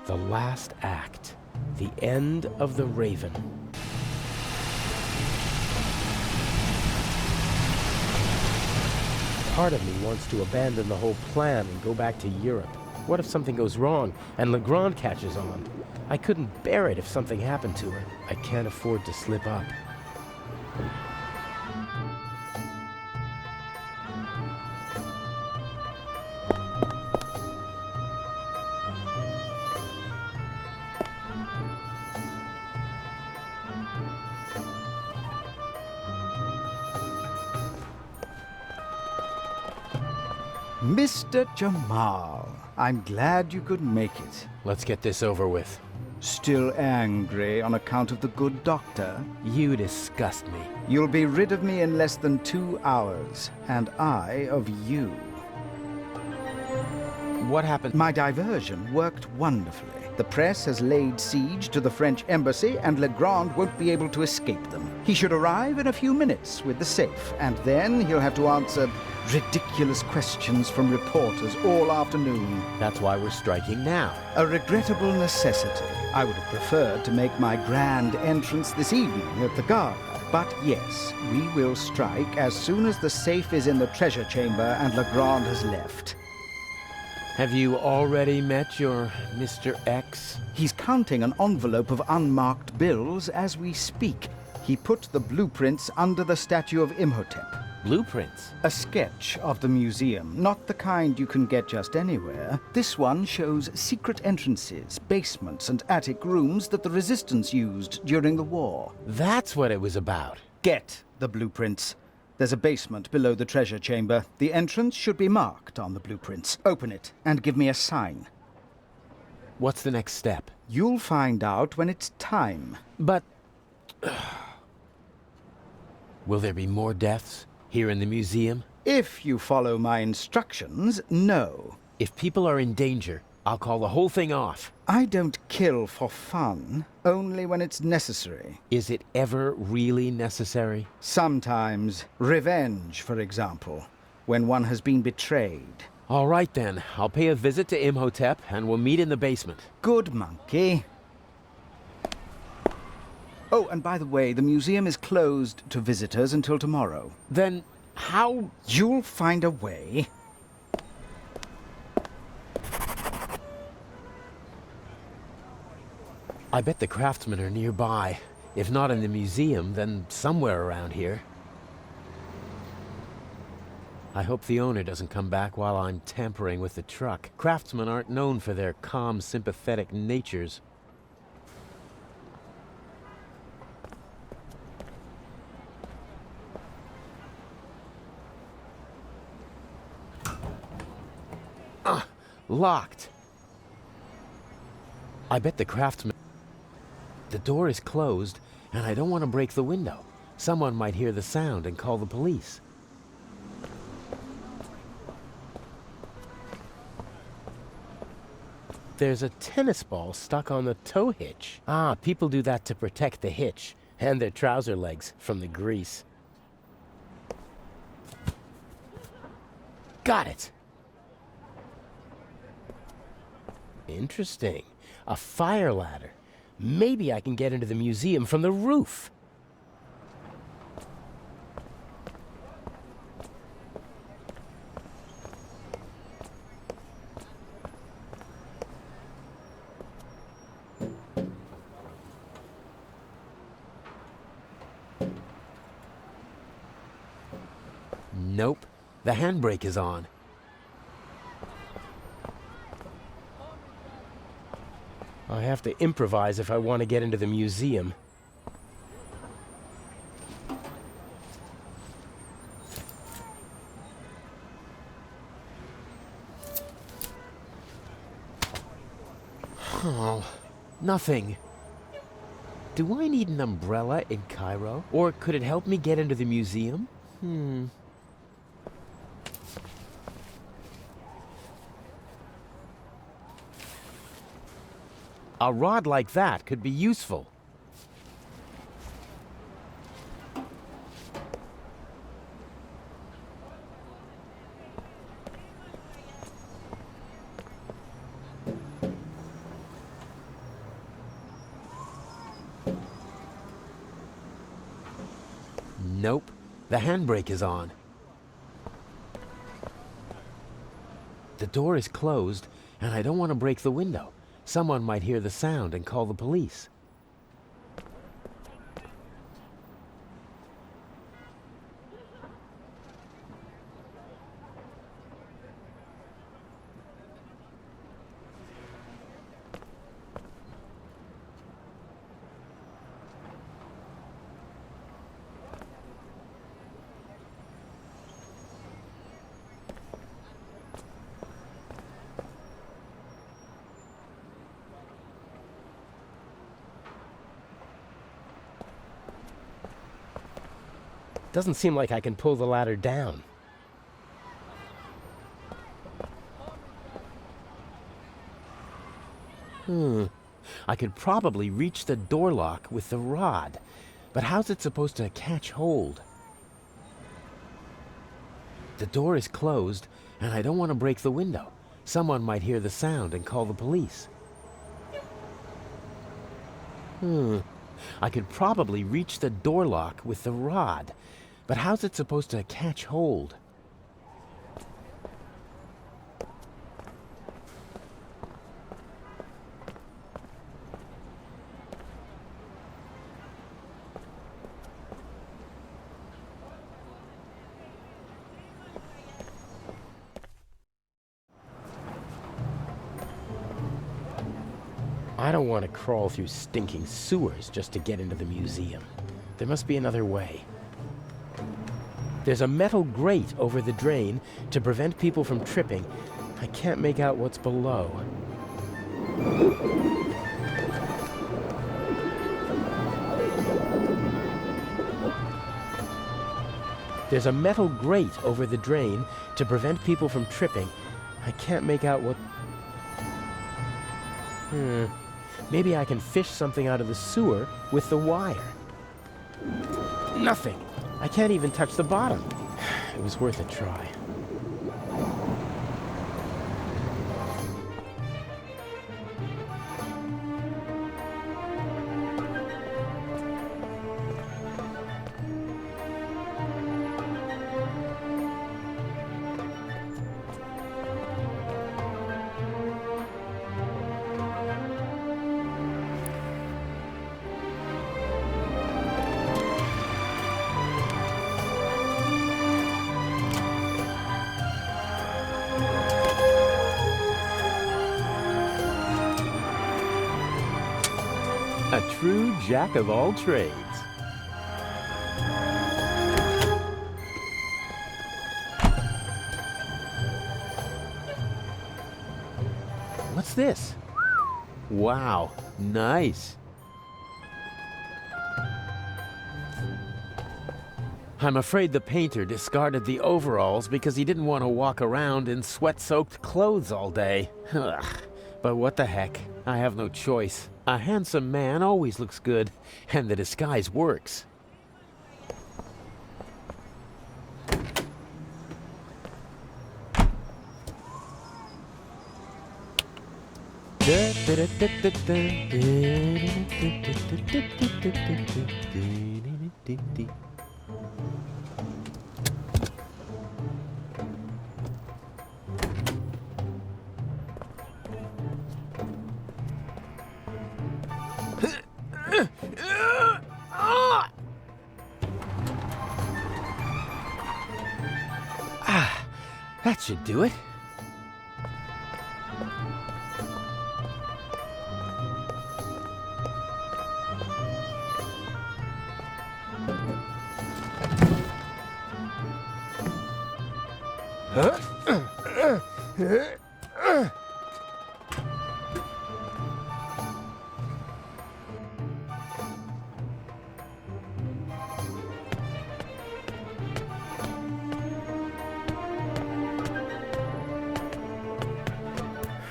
The last act. The end of the Raven. Part of me wants to abandon the whole plan and go back to Europe. What if something goes wrong and Legrand catches on? I couldn't bear it if something happened to her. I can't afford to slip up. Mr. Jamal, I'm glad you could make it. Let's get this over with. Still angry on account of the good doctor? You disgust me. You'll be rid of me in less than 2 hours, and I of you. What happened? My diversion worked wonderfully. The press has laid siege to the French embassy, and Legrand won't be able to escape them. He should arrive in a few minutes with the safe, and then he'll have to answer ridiculous questions from reporters all afternoon. That's why we're striking now. A regrettable necessity. I would have preferred to make my grand entrance this evening at the gala. But yes, we will strike as soon as the safe is in the treasure chamber and Legrand has left. Have you already met your Mr. X? He's counting an envelope of unmarked bills as we speak. He put the blueprints under the statue of Imhotep. Blueprints? A sketch of the museum, not the kind you can get just anywhere. This one shows secret entrances, basements, and attic rooms that the resistance used during the war. That's what it was about. Get the blueprints. There's a basement below the treasure chamber. The entrance should be marked on the blueprints. Open it and give me a sign. What's the next step? You'll find out when it's time. But... will there be more deaths here in the museum? If you follow my instructions, no. If people are in danger, I'll call the whole thing off. I don't kill for fun, only when it's necessary. Is it ever really necessary? Sometimes. Revenge, for example, when one has been betrayed. All right then, I'll pay a visit to Imhotep and we'll meet in the basement. Good monkey. Oh, and by the way, the museum is closed to visitors until tomorrow. Then how... You'll find a way. I bet the craftsmen are nearby. If not in the museum, then somewhere around here. I hope the owner doesn't come back while I'm tampering with the truck. Craftsmen aren't known for their calm, sympathetic natures. Locked. I bet the craftsman... The door is closed, and I don't want to break the window. Someone might hear the sound and call the police. There's a tennis ball stuck on the tow hitch. Ah, people do that to protect the hitch and their trouser legs from the grease. Got it! Interesting. A fire ladder. Maybe I can get into the museum from the roof. Nope. The handbrake is on. I have to improvise if I want to get into the museum. Oh, nothing. Do I need an umbrella in Cairo? Or could it help me get into the museum? A rod like that could be useful. Nope. The handbrake is on. The door is closed, and I don't want to break the window. Someone might hear the sound and call the police. Doesn't seem like I can pull the ladder down. I could probably reach the door lock with the rod, but how's it supposed to catch hold? The door is closed, and I don't want to break the window. Someone might hear the sound and call the police. I could probably reach the door lock with the rod, but how's it supposed to catch hold? I don't want to crawl through stinking sewers just to get into the museum. There must be another way. There's a metal grate over the drain to prevent people from tripping. I can't make out what's below. There's a metal grate over the drain to prevent people from tripping. I can't make out what... Maybe I can fish something out of the sewer with the wire. Nothing. I can't even touch the bottom. It was worth a try. A true jack of all trades. What's this? Wow, nice. I'm afraid the painter discarded the overalls because he didn't want to walk around in sweat-soaked clothes all day. Ugh. But what the heck? I have no choice. A handsome man always looks good, and the disguise works. That should do it.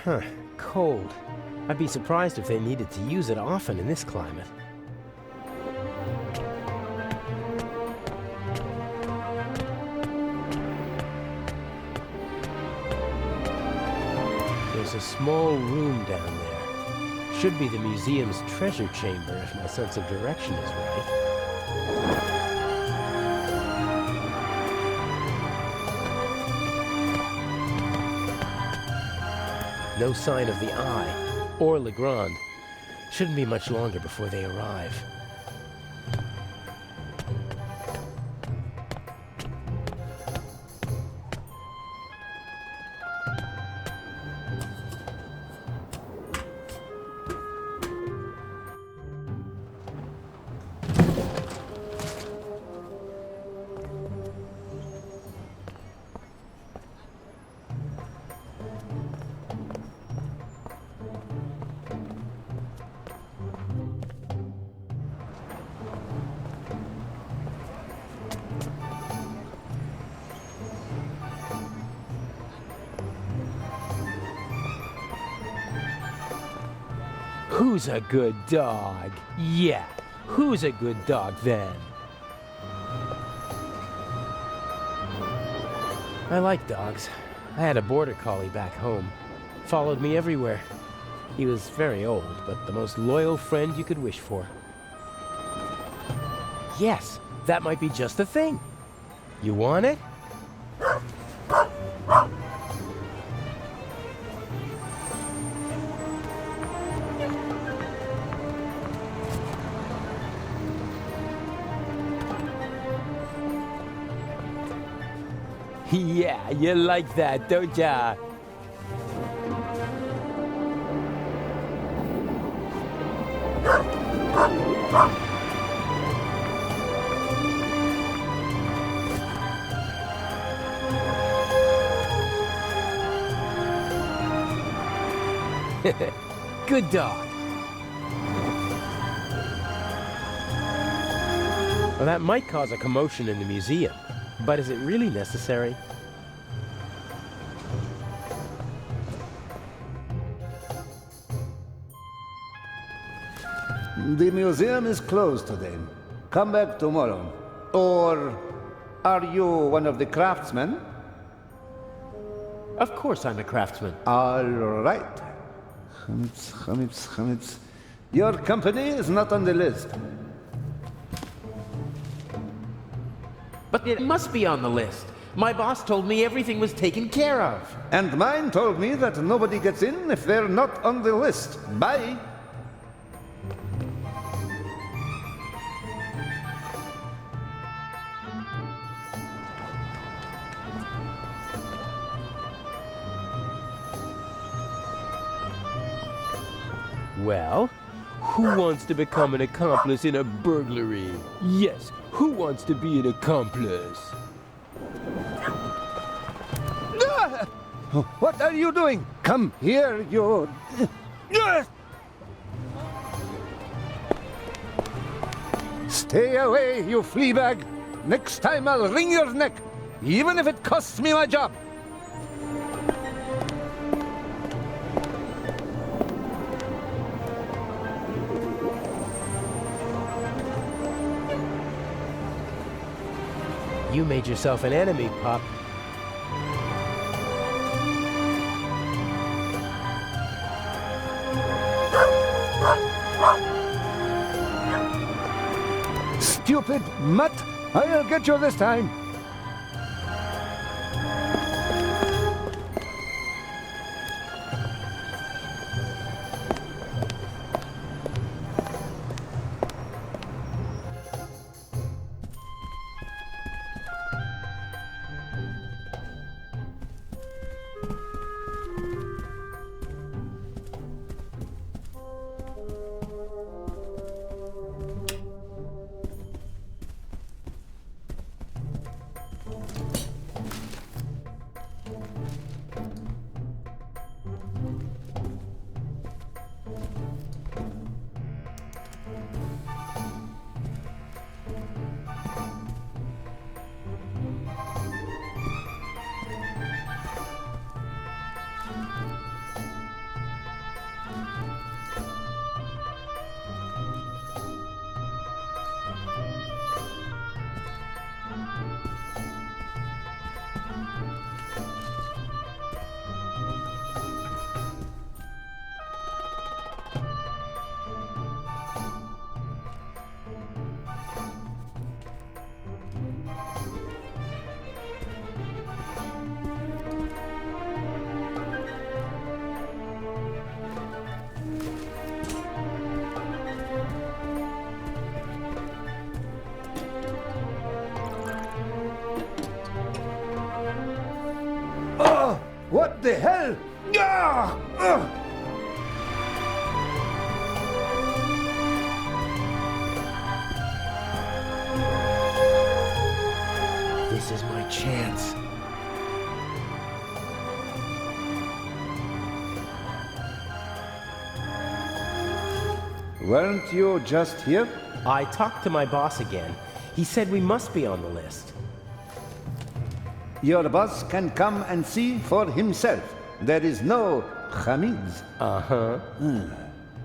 Huh, cold. I'd be surprised if they needed to use it often in this climate. There's a small room down there. Should be the museum's treasure chamber if my sense of direction is right. No sign of the Eye or Legrand. Shouldn't be much longer before they arrive. Who's a good dog? Yeah, who's a good dog then? I like dogs. I had a border collie back home. Followed me everywhere. He was very old, but the most loyal friend you could wish for. Yes, that might be just the thing. You want it? Yeah, you like that, don't ya? Good dog. Well, that might cause a commotion in the museum, but is it really necessary? The museum is closed today. Come back tomorrow. Or are you one of the craftsmen? Of course I'm a craftsman. All right. Chametz. Your company is not on the list. But it must be on the list. My boss told me everything was taken care of. And mine told me that nobody gets in if they're not on the list. Bye. Well, who wants to become an accomplice in a burglary? Yes, who wants to be an accomplice? What are you doing? Come here, you... Stay away, you flea bag. Next time I'll wring your neck, even if it costs me my job. You made yourself an enemy, pup. Stupid mutt! I'll get you this time. the hell? Ah! Ugh! This is my chance. Weren't you just here? I talked to my boss again. He said we must be on the list. Your boss can come and see for himself. There is no Hamids. Uh-huh.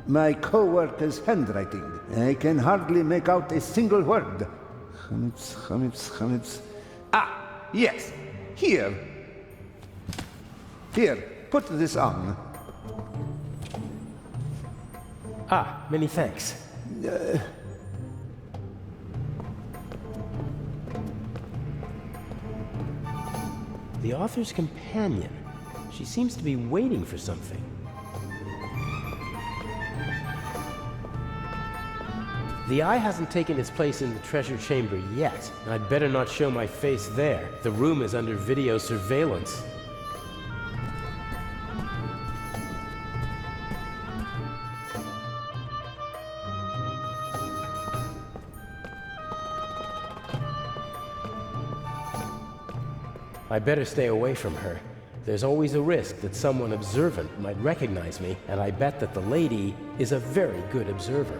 My co-worker's handwriting. I can hardly make out a single word. Hamids. Ah, yes. Here. Here, put this on. Ah, many thanks. The author's companion. She seems to be waiting for something. The eye hasn't taken its place in the treasure chamber yet. I'd better not show my face there. The room is under video surveillance. I better stay away from her. There's always a risk that someone observant might recognize me, and I bet that the lady is a very good observer.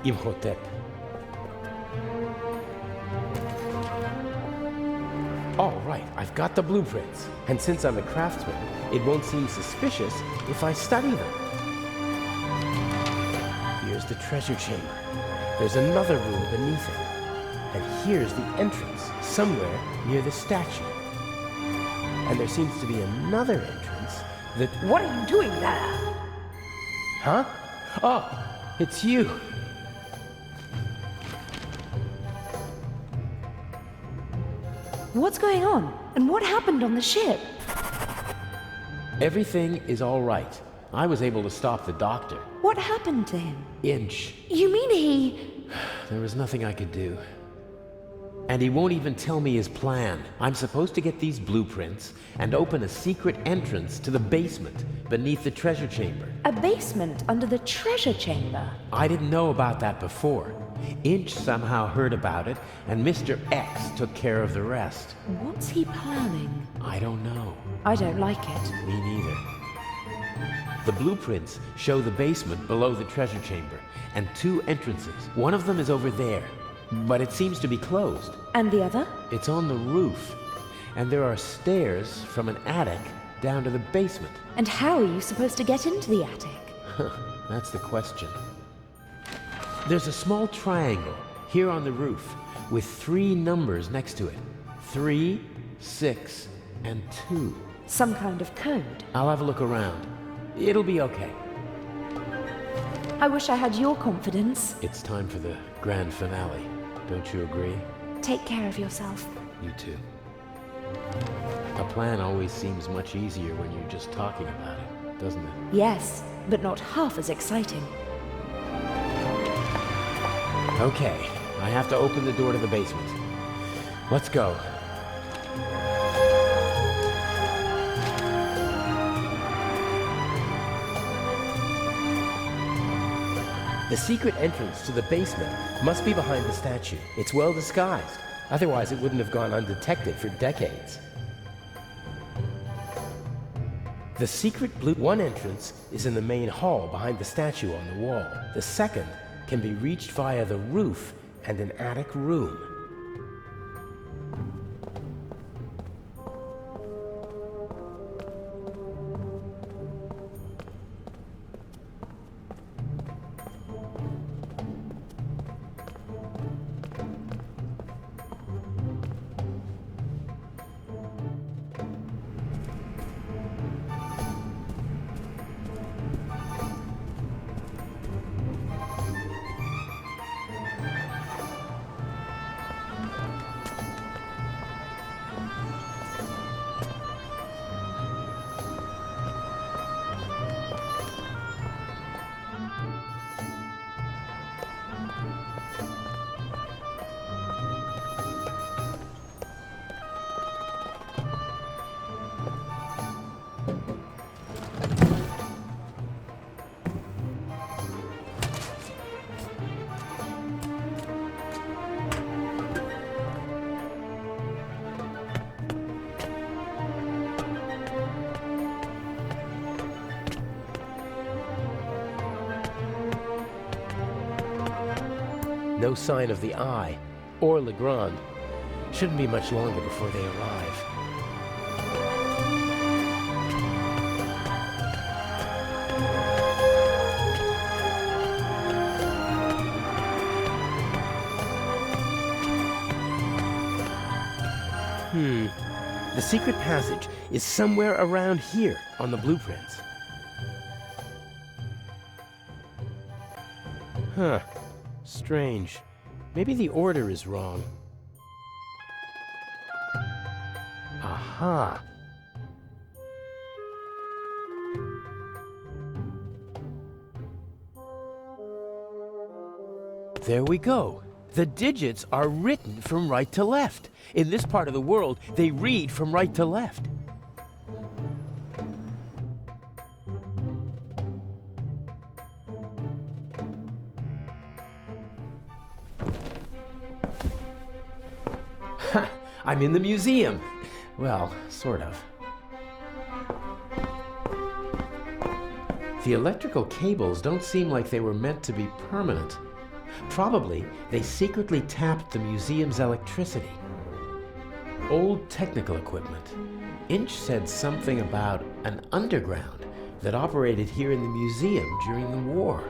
Imhotep. All right, I've got the blueprints. And since I'm a craftsman, it won't seem suspicious if I study them. Here's the treasure chamber. There's another room beneath it. And here's the entrance, somewhere near the statue. And there seems to be another entrance that... What are you doing there? Huh? Oh, it's you. What's going on? And what happened on the ship? Everything is all right. I was able to stop the doctor. What happened to him? Inch. You mean he... There was nothing I could do. And he won't even tell me his plan. I'm supposed to get these blueprints and open a secret entrance to the basement beneath the treasure chamber. A basement under the treasure chamber? I didn't know about that before. Inch somehow heard about it, and Mr. X took care of the rest. What's he planning? I don't know. I don't like it. Me neither. The blueprints show the basement below the treasure chamber, and two entrances. One of them is over there, but it seems to be closed. And the other? It's on the roof, and there are stairs from an attic down to the basement. And how are you supposed to get into the attic? That's the question. There's a small triangle here on the roof with 3 numbers next to it. 3, 6, and 2. Some kind of code. I'll have a look around. It'll be okay. I wish I had your confidence. It's time for the grand finale. Don't you agree? Take care of yourself. You too. A plan always seems much easier when you're just talking about it, doesn't it? Yes, but not half as exciting. Okay, I have to open the door to the basement. Let's go. The secret entrance to the basement must be behind the statue. It's well disguised. Otherwise, it wouldn't have gone undetected for decades. The secret blue... One entrance is in the main hall behind the statue on the wall. The second can be reached via the roof and an attic room. No sign of the Eye or Legrand. Shouldn't be much longer before they arrive. The secret passage is somewhere around here on the blueprints. Huh. Strange. Maybe the order is wrong. Aha! There we go. The digits are written from right to left. In this part of the world, they read from right to left. Ha! I'm in the museum. Well, sort of. The electrical cables don't seem like they were meant to be permanent. Probably, they secretly tapped the museum's electricity. Old technical equipment. Inch said something about an underground that operated here in the museum during the war.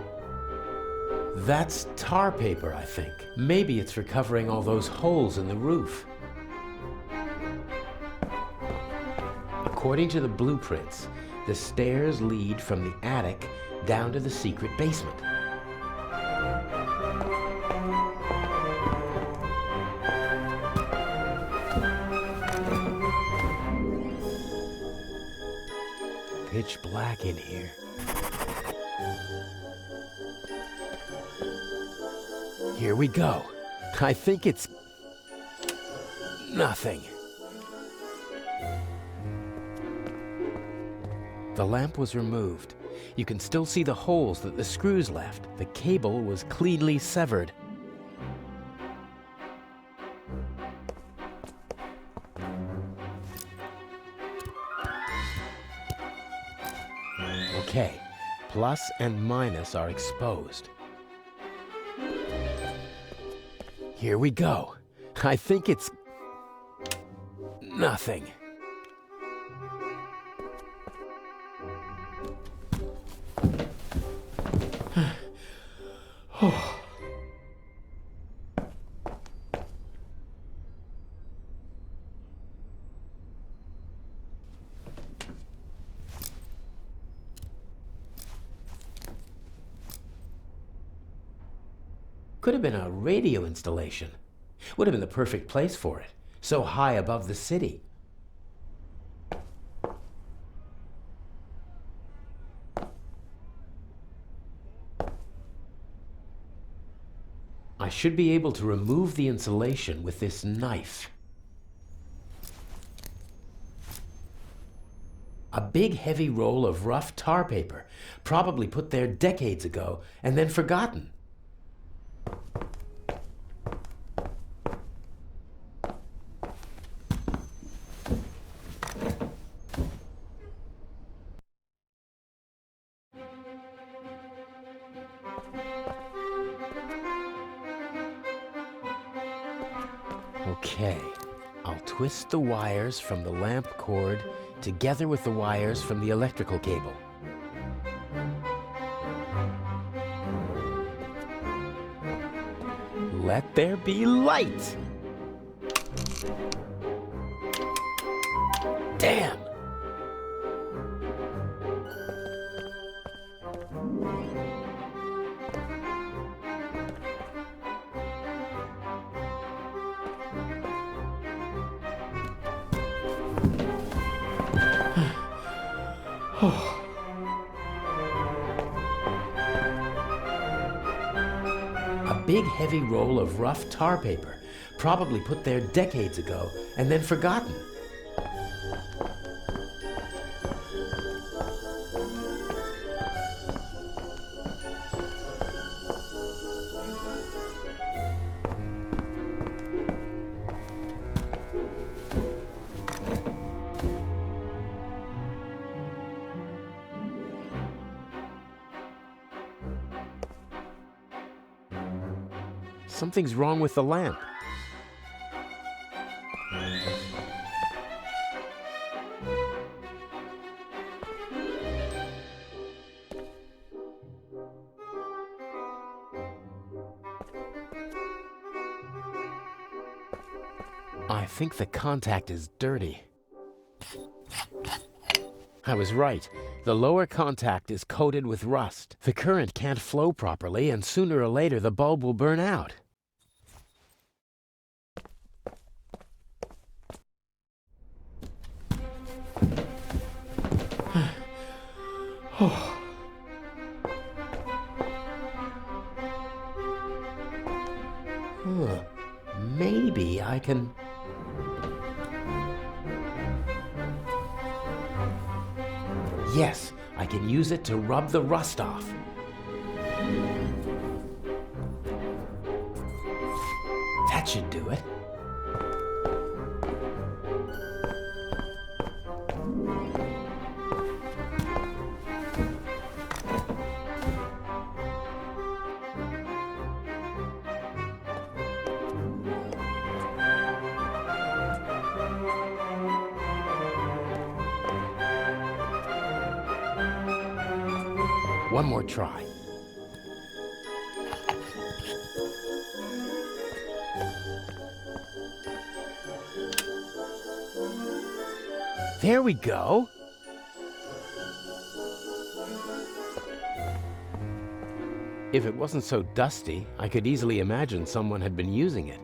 That's tar paper, I think. Maybe it's for covering all those holes in the roof. According to the blueprints, the stairs lead from the attic down to the secret basement. Pitch black in here. Here we go. I think it's nothing. The lamp was removed. You can still see the holes that the screws left. The cable was cleanly severed. Okay, plus and minus are exposed. Here we go. I think it's nothing. Could have been a radio installation. Would have been the perfect place for it, so high above the city. I should be able to remove the insulation with this knife. A big heavy roll of rough tar paper, probably put there decades ago and then forgotten. Okay, I'll twist the wires from the lamp cord together with the wires from the electrical cable. Let there be light! Damn! A big heavy roll of rough tar paper, probably put there decades ago and then forgotten. Something's wrong with the lamp. I think the contact is dirty. I was right. The lower contact is coated with rust. The current can't flow properly, and sooner or later the bulb will burn out. Maybe I can... Yes, I can use it to rub the rust off. That should do it. One more try. There we go. If it wasn't so dusty, I could easily imagine someone had been using it.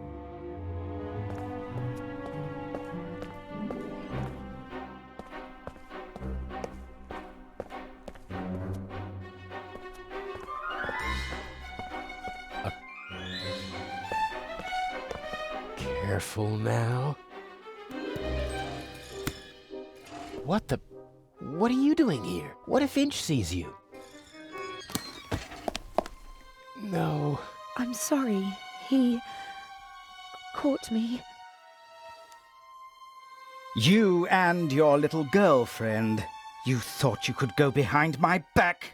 Careful now. What the... What are you doing here? What if Inch sees you? No. I'm sorry. He caught me. You and your little girlfriend. You thought you could go behind my back?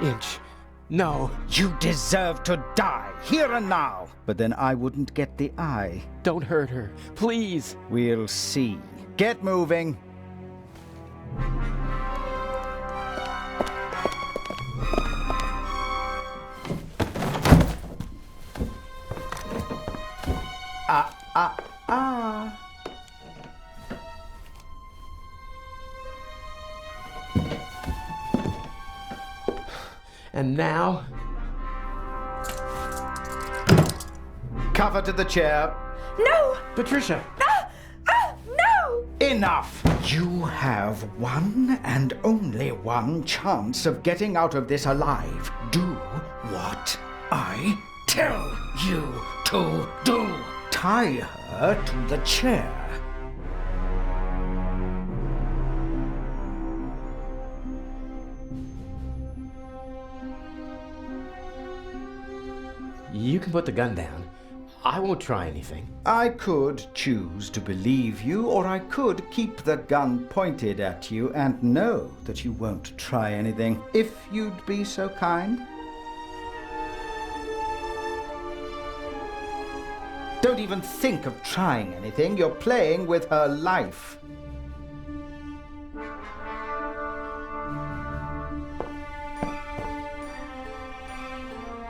Inch, no. You deserve to die, here and now. But then I wouldn't get the eye. Don't hurt her, please. We'll see. Get moving. And now? Cover to the chair. No! Patricia! No! Enough! You have one and only one chance of getting out of this alive. Do what I tell you to do. Tie her to the chair. You can put the gun down. I won't try anything. I could choose to believe you, or I could keep the gun pointed at you and know that you won't try anything, if you'd be so kind. Don't even think of trying anything. You're playing with her life.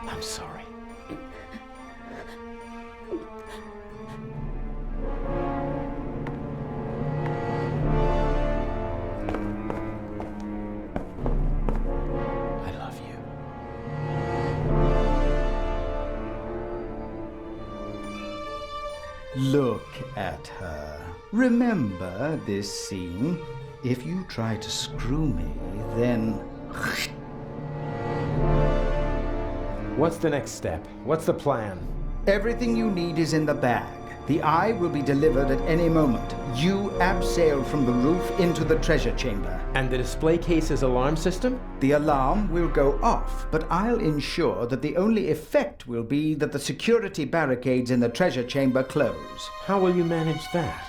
I'm sorry. Look at her. Remember this scene? If you try to screw me, then... What's the next step? What's the plan? Everything you need is in the bag. The eye will be delivered at any moment. You abseil from the roof into the treasure chamber. And the display case's alarm system? The alarm will go off, but I'll ensure that the only effect will be that the security barricades in the treasure chamber close. How will you manage that?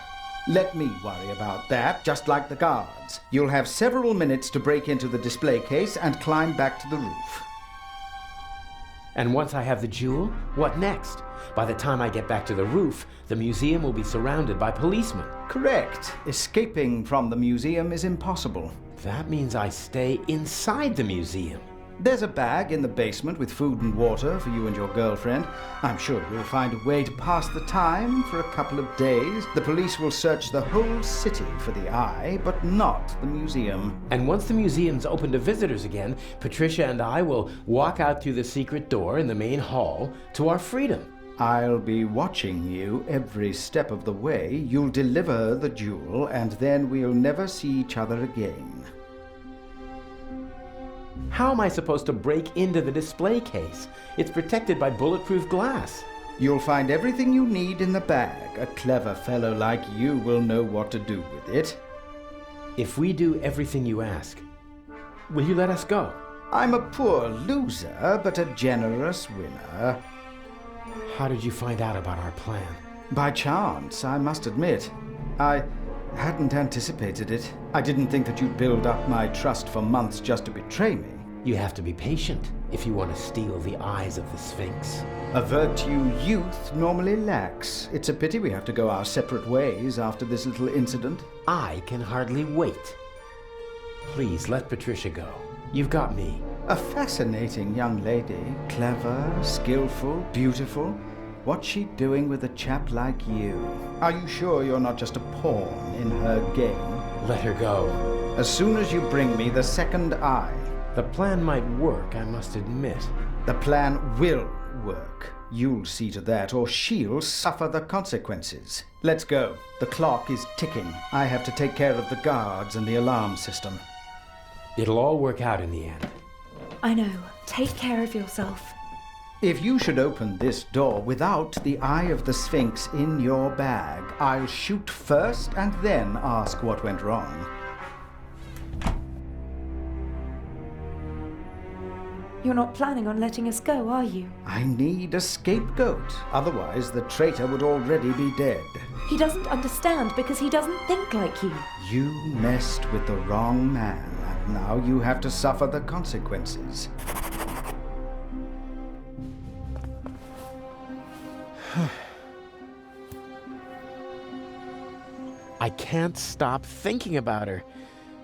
Let me worry about that, just like the guards. You'll have several minutes to break into the display case and climb back to the roof. And once I have the jewel, what next? By the time I get back to the roof, the museum will be surrounded by policemen. Correct. Escaping from the museum is impossible. That means I stay inside the museum. There's a bag in the basement with food and water for you and your girlfriend. I'm sure you'll find a way to pass the time for a couple of days. The police will search the whole city for the eye, but not the museum. And once the museum's open to visitors again, Patricia and I will walk out through the secret door in the main hall to our freedom. I'll be watching you every step of the way. You'll deliver the jewel, and then we'll never see each other again. How am I supposed to break into the display case? It's protected by bulletproof glass. You'll find everything you need in the bag. A clever fellow like you will know what to do with it. If we do everything you ask, will you let us go? I'm a poor loser, but a generous winner. How did you find out about our plan? By chance, I must admit. I hadn't anticipated it. I didn't think that you'd build up my trust for months just to betray me. You have to be patient if you want to steal the eyes of the Sphinx. A virtue youth normally lacks. It's a pity we have to go our separate ways after this little incident. I can hardly wait. Please let Patricia go. You've got me. A fascinating young lady. Clever, skillful, beautiful. What's she doing with a chap like you? Are you sure you're not just a pawn in her game? Let her go. As soon as you bring me the second eye. The plan might work, I must admit. The plan will work. You'll see to that, or she'll suffer the consequences. Let's go. The clock is ticking. I have to take care of the guards and the alarm system. It'll all work out in the end. I know. Take care of yourself. If you should open this door without the Eye of the Sphinx in your bag, I'll shoot first and then ask what went wrong. You're not planning on letting us go, are you? I need a scapegoat. Otherwise, the traitor would already be dead. He doesn't understand because he doesn't think like you. You messed with the wrong man, and now you have to suffer the consequences. I can't stop thinking about her,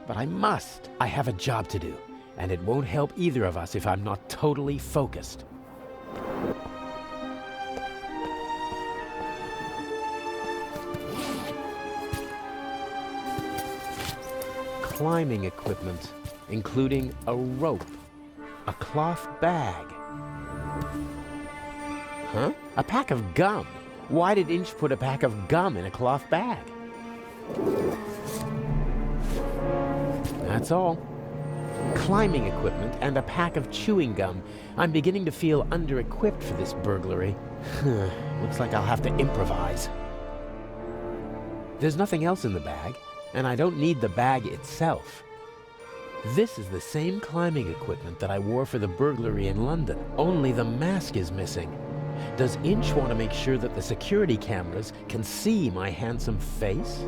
but I must. I have a job to do, and it won't help either of us if I'm not totally focused. Climbing equipment, including a rope, a cloth bag. Huh? A pack of gum. Why did Inch put a pack of gum in a cloth bag? That's all. Climbing equipment and a pack of chewing gum. I'm beginning to feel under-equipped for this burglary. Looks like I'll have to improvise. There's nothing else in the bag, and I don't need the bag itself. This is the same climbing equipment that I wore for the burglary in London, only the mask is missing. Does Inch want to make sure that the security cameras can see my handsome face?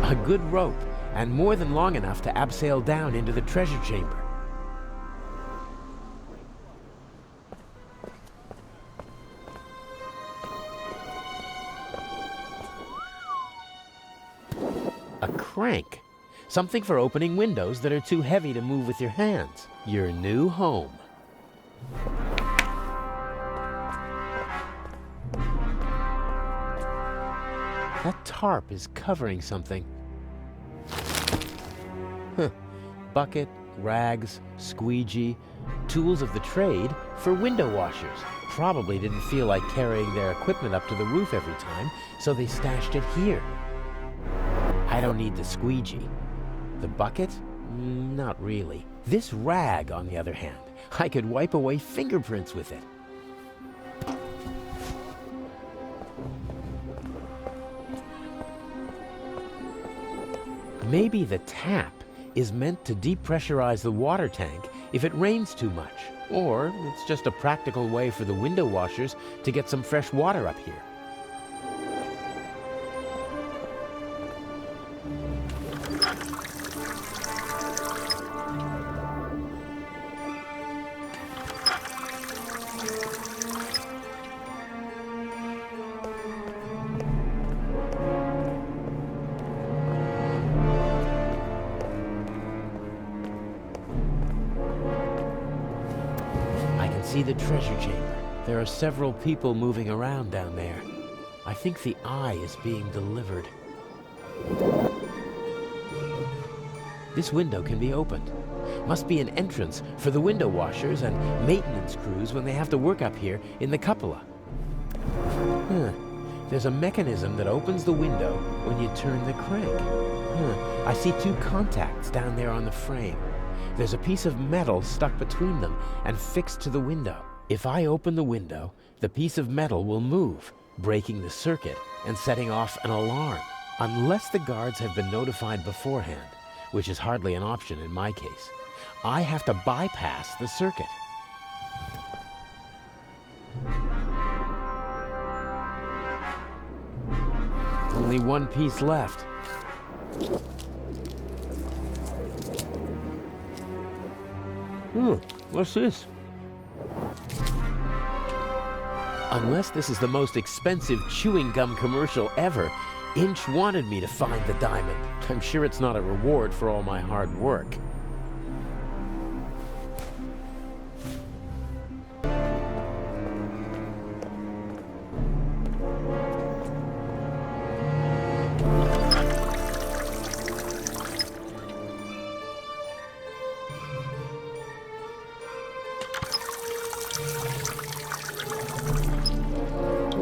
A good rope, and more than long enough to abseil down into the treasure chamber. A crank. Something for opening windows that are too heavy to move with your hands. Your new home. That tarp is covering something. Bucket, rags, squeegee, tools of the trade for window washers. Probably didn't feel like carrying their equipment up to the roof every time, so they stashed it here. I don't need the squeegee. The bucket? Not really. This rag, on the other hand, I could wipe away fingerprints with it. Maybe the tap is meant to depressurize the water tank if it rains too much. Or it's just a practical way for the window washers to get some fresh water up here. see the treasure chamber. There are several people moving around down there. I think the eye is being delivered. This window can be opened. Must be an entrance for the window washers and maintenance crews when they have to work up here in the cupola. There's a mechanism that opens the window when you turn the crank. I see two contacts down there on the frame. There's a piece of metal stuck between them and fixed to the window. If I open the window, the piece of metal will move, breaking the circuit and setting off an alarm, unless the guards have been notified beforehand, which is hardly an option in my case. I have to bypass the circuit. Only one piece left. What's this? Unless this is the most expensive chewing gum commercial ever, Inch wanted me to find the diamond. I'm sure it's not a reward for all my hard work.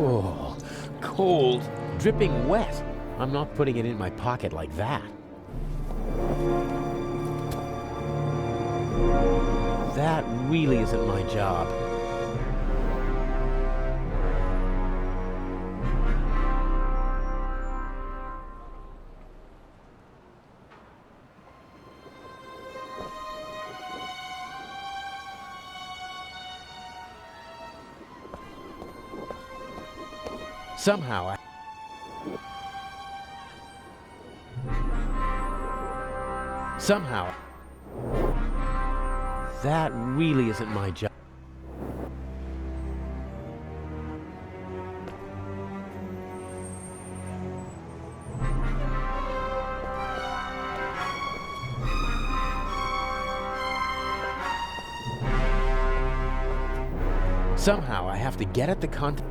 Oh, cold, dripping wet. I'm not putting it in my pocket like that. That really isn't my job. Somehow, that really isn't my job. Somehow I have to get at the content.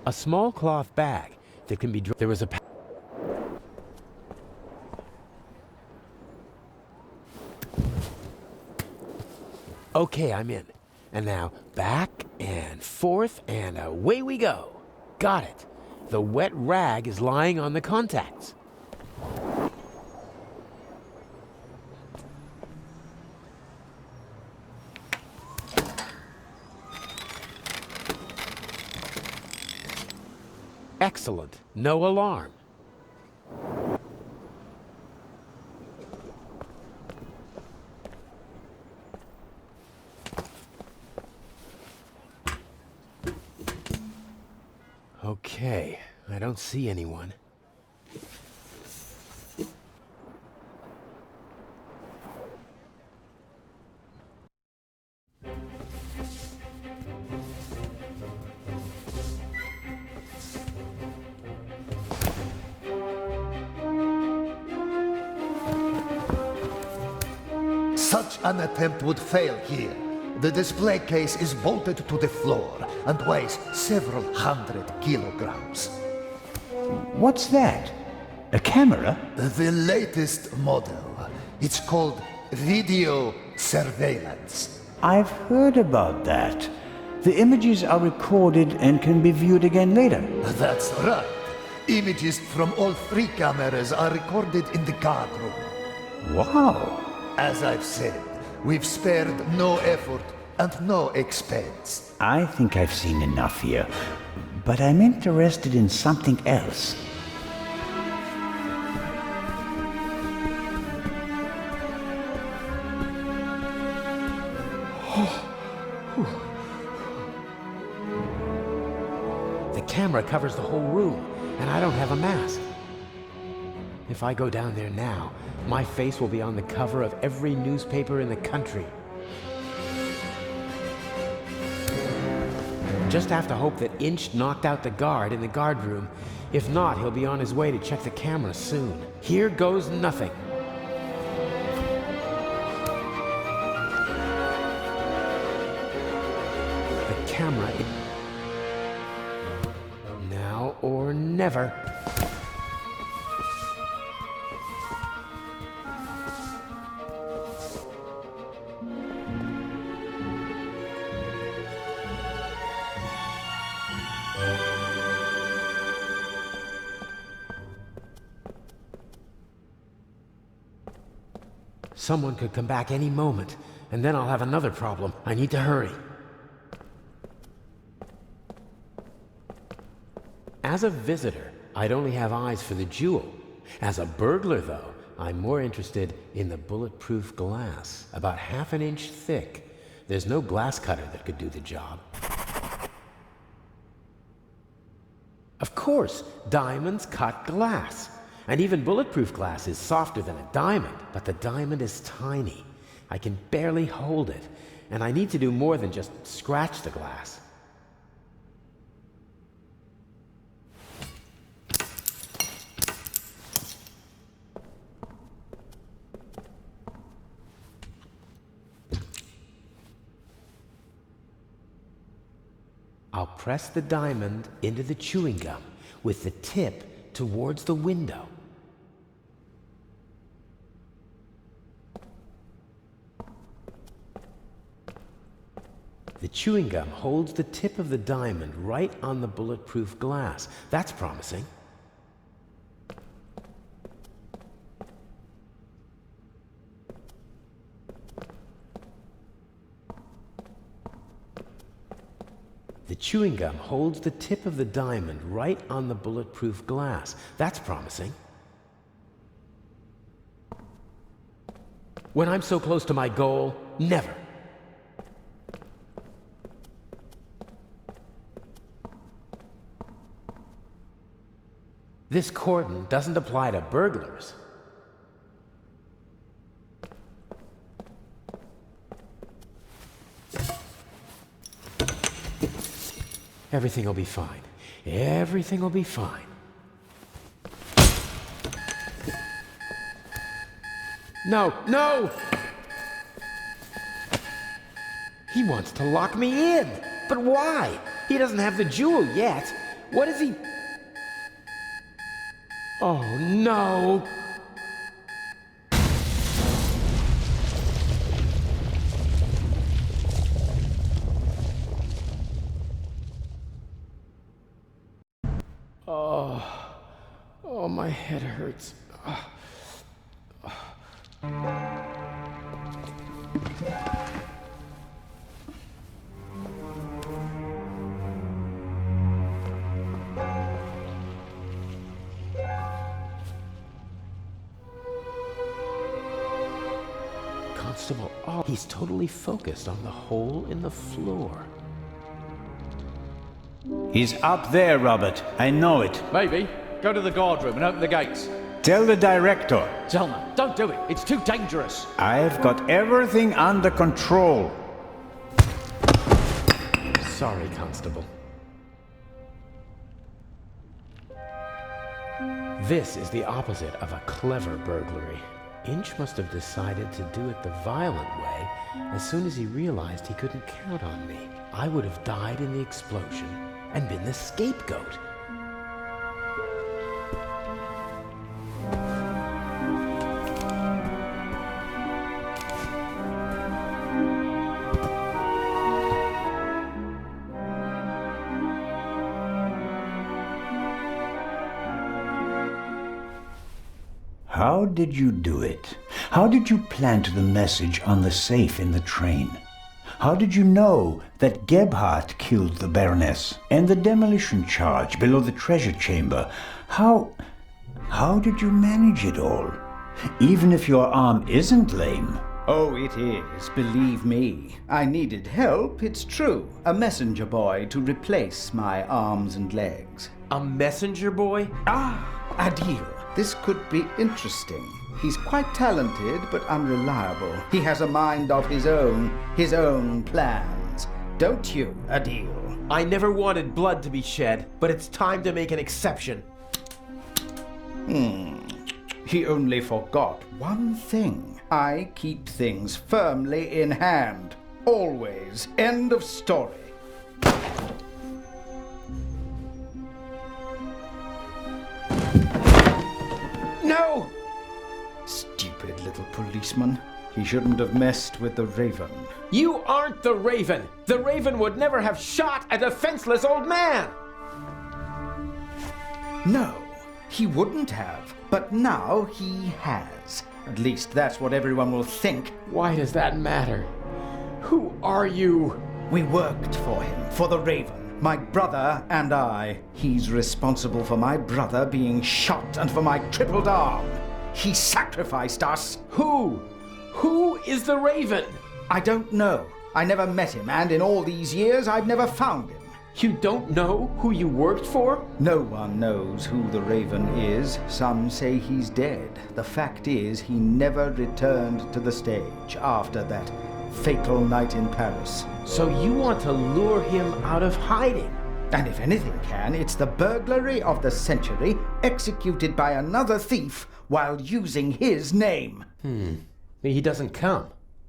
A small cloth bag that can be... There was a... Okay, I'm in. And now back and forth and away we go. Got it. The wet rag is lying on the contacts. Excellent. No alarm. Okay, I don't see anyone. Such an attempt would fail here. The display case is bolted to the floor and weighs several hundred kilograms. What's that? A camera? The latest model. It's called video surveillance. I've heard about that. The images are recorded and can be viewed again later. That's right. Images from all three cameras are recorded in the guard room. Wow. As I've said, we've spared no effort and no expense. I think I've seen enough here, but I'm interested in something else. The camera covers the whole room, and I don't have a mask. If I go down there now, my face will be on the cover of every newspaper in the country. just have to hope that Inch knocked out the guard in the guard room. If not, he'll be on his way to check the camera soon. Here goes nothing. The camera... Now or never. Someone could come back any moment, and then I'll have another problem. I need to hurry. As a visitor, I'd only have eyes for the jewel. As a burglar, though, I'm more interested in the bulletproof glass, about half an inch thick. There's no glass cutter that could do the job. Of course, diamonds cut glass. And even bulletproof glass is softer than a diamond, but the diamond is tiny. I can barely hold it, and I need to do more than just scratch the glass. I'll press the diamond into the chewing gum with the tip towards the window. The chewing gum holds the tip of the diamond right on the bulletproof glass. That's promising. The chewing gum holds the tip of the diamond right on the bulletproof glass. That's promising. When I'm so close to my goal, never. This cordon doesn't apply to burglars. Everything will be fine. Everything will be fine. No, no! He wants to lock me in. But why? He doesn't have the jewel yet. What is he... Oh, no! Oh, my head hurts. Constable, oh, he's totally focused on the hole in the floor. He's up there, Robert. I know it. Maybe. Go to the guard room and open the gates. Tell the director. Zelma, don't do it. It's too dangerous. I've got everything under control. Sorry, Constable. This is the opposite of a clever burglary. Inch must have decided to do it the violent way as soon as he realized he couldn't count on me. I would have died in the explosion and been the scapegoat. How did you do it? How did you plant the message on the safe in the train? How did you know that Gebhardt killed the Baroness and the demolition charge below the treasure chamber? How did you manage it all? Even if your arm isn't lame. Oh, it is, believe me. I needed help, it's true. A messenger boy to replace my arms and legs. A messenger boy? Ah, Adil. This could be interesting. He's quite talented, but unreliable. He has a mind of his own plans. Don't you, Adil? I never wanted blood to be shed, but it's time to make an exception. He only forgot one thing. I keep things firmly in hand. Always. End of story. No! Stupid little policeman. He shouldn't have messed with the Raven. You aren't the Raven! The Raven would never have shot a defenseless old man! No, he wouldn't have. But now he has. At least that's what everyone will think. Why does that matter? Who are you? We worked for him, for the Raven, my brother and I. He's responsible for my brother being shot and for my crippled arm. He sacrificed us. Who? Who is the Raven? I don't know. I never met him, and in all these years, I've never found him. You don't know who you worked for? No one knows who the Raven is. Some say he's dead. The fact is, he never returned to the stage after that fatal night in Paris. So you want to lure him out of hiding? And if anything can, it's the burglary of the century executed by another thief while using his name. He doesn't come.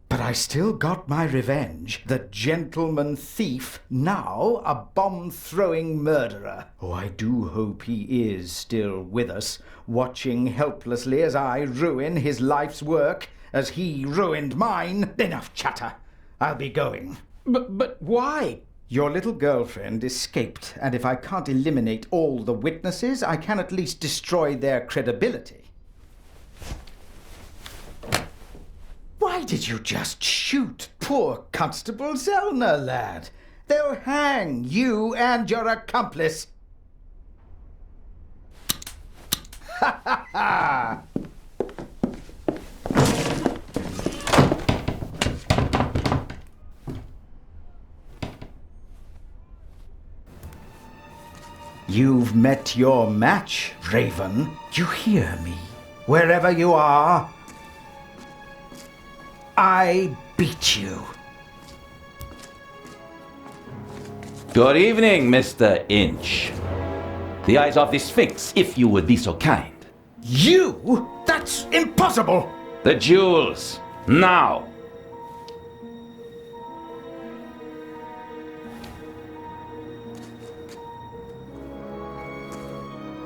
But I still got my revenge. The gentleman thief, now a bomb-throwing murderer. Oh, I do hope he is still with us, watching helplessly as I ruin his life's work, as he ruined mine. Enough chatter. I'll be going. But why? Your little girlfriend escaped, and if I can't eliminate all the witnesses, I can at least destroy their credibility. Why did you just shoot poor Constable Zellner, lad? They'll hang you and your accomplice. Ha ha ha! You've met your match, Raven. You hear me? Wherever you are, I beat you. Good evening, Mr. Inch. The eyes of the Sphinx, if you would be so kind. You? That's impossible! The jewels, now!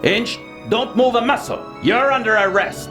Inch, don't move a muscle. You're under arrest.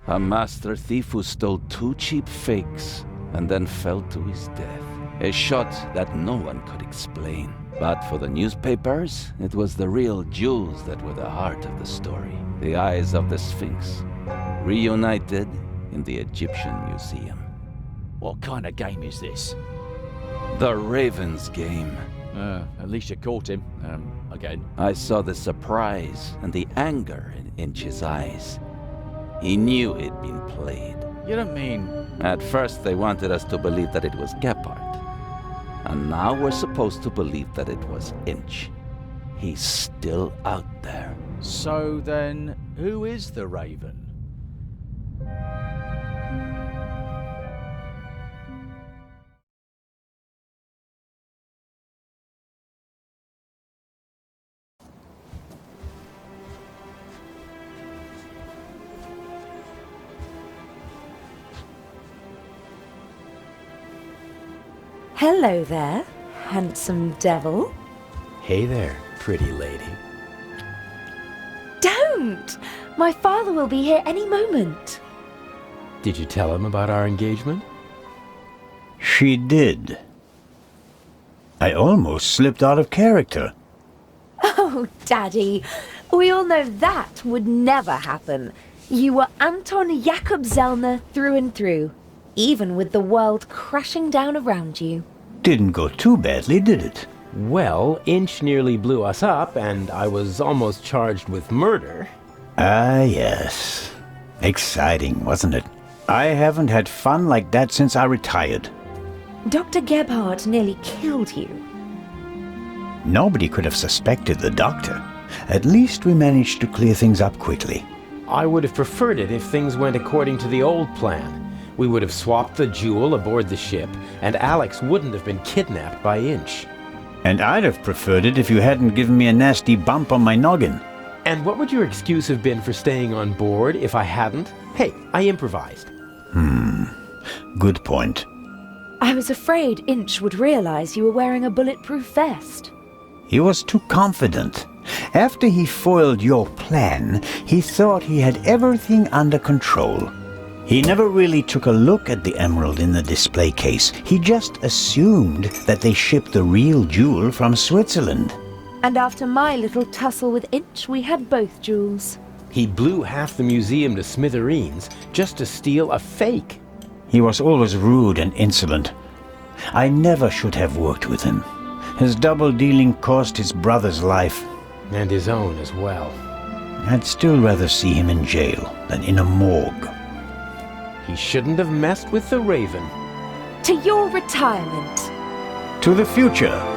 A master thief who stole 2 cheap fakes and then fell to his death. A shot that no one could explain. But for the newspapers, it was the real jewels that were the heart of the story. The eyes of the Sphinx, reunited in the Egyptian Museum. What kind of game is this? The Raven's game. At least you caught him. Again. I saw the surprise and the anger in Inch's eyes. He knew he'd been played. You don't mean... At first they wanted us to believe that it was Gephardt. And now we're supposed to believe that it was Inch. He's still out there. So then, who is the Raven? Hello there, handsome devil. Hey there, pretty lady. Don't! My father will be here any moment. Did you tell him about our engagement? She did. I almost slipped out of character. Oh, Daddy, We all know that would never happen. You were Anton Jakob Zellner through and through, even with the world crashing down around you. Didn't go too badly, did it? Well, Inch nearly blew us up, and I was almost charged with murder. Ah, yes. Exciting, wasn't it? I haven't had fun like that since I retired. Dr. Gebhardt nearly killed you. Nobody could have suspected the doctor. At least we managed to clear things up quickly. I would have preferred it if things went according to the old plan. We would have swapped the jewel aboard the ship, and Alex wouldn't have been kidnapped by Inch. And I'd have preferred it if you hadn't given me a nasty bump on my noggin. And what would your excuse have been for staying on board if I hadn't? Hey, I improvised. Good point. I was afraid Inch would realize you were wearing a bulletproof vest. He was too confident. After he foiled your plan, he thought he had everything under control. He never really took a look at the emerald in the display case. He just assumed that they shipped the real jewel from Switzerland. And after my little tussle with Inch, we had both jewels. He blew half the museum to smithereens just to steal a fake. He was always rude and insolent. I never should have worked with him. His double-dealing cost his brother's life. And his own as well. I'd still rather see him in jail than in a morgue. He shouldn't have messed with the Raven. To your retirement. To the future.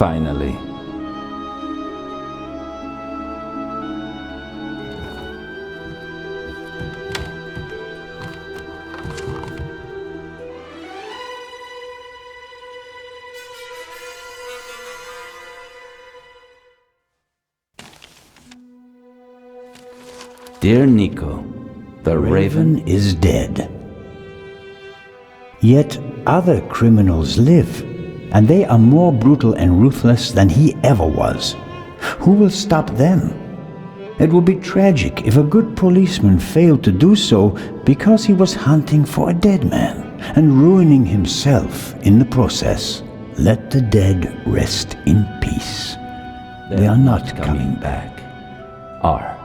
Finally. Dear Nico, the Raven is dead. Yet other criminals live, and they are more brutal and ruthless than he ever was. Who will stop them? It would be tragic if a good policeman failed to do so because he was hunting for a dead man and ruining himself in the process. Let the dead rest in peace. They are not coming back. R.